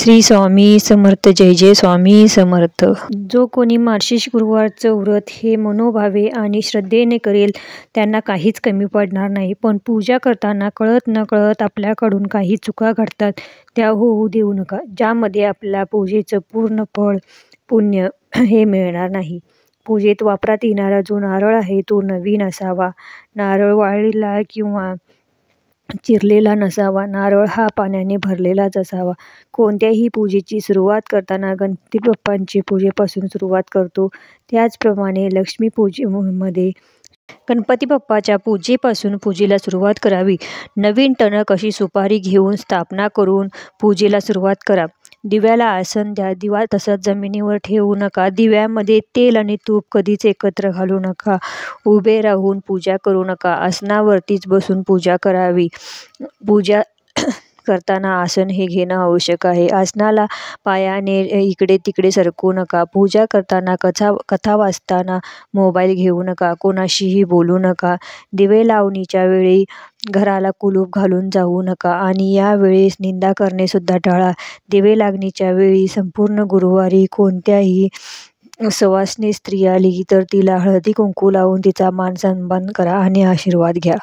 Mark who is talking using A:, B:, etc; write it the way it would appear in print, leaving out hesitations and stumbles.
A: श्री स्वामी समर्थ. जय जय स्वामी समर्थ. जो कोणी मार्गशीर्ष गुरुवारचं व्रत हे मनोभावे आणि श्रद्धेने करेल त्यांना काहीच कमी पडणार नाही. पण पूजा करताना कळत नकळत आपल्याकडून काही चुका घडतात, त्या होऊ देऊ नका, ज्यामध्ये आपल्या पूजेचं पूर्ण फळ पुण्य हे मिळणार नाही. पूजेत वापरात येणारा जो नारळ आहे तो नवीन असावा. नारळ वाळलेला किंवा चिरलेला नसावा. नारळ हा पाण्याने भरलेलाच असावा. कोणत्याही पूजेची सुरुवात करताना गणपती बाप्पांची पूजेपासून सुरुवात करतो, त्याचप्रमाणे लक्ष्मी पूजेमध्ये गणपती बाप्पाच्या पूजेपासून पूजेला सुरुवात करावी. नवीन टणक अशी सुपारी घेऊन स्थापना करून पूजेला सुरुवात करा. दिव्याला आसन द्या. दिवा तसाच जमिनीवर ठेवू नका. दिव्यामध्ये तेल आणि तूप कधीच एकत्र घालू नका. उभे राहून पूजा करू नका. आसनावरतीच बसून पूजा करावी. पूजा करताना आसन हे घेणं आवश्यक आहे. आसनाला पायाने इकडे तिकडे सरकवू नका. पूजा करताना कथा वाचताना मोबाईल घेऊ नका. कोणाशीही बोलू नका. दिवे लावणीच्या वेळी घराला कुलूप घालून जाऊ नका आणि या वेळेस निंदा करणे सुद्धा टाळा. दिवे लागणीच्या वेळी संपूर्ण गुरुवारी कोणत्याही सवाष्णी स्त्री आली तर तिला हळदी कुंकू लावून तिचा मान सन्मान करा आणि आशीर्वाद घ्या.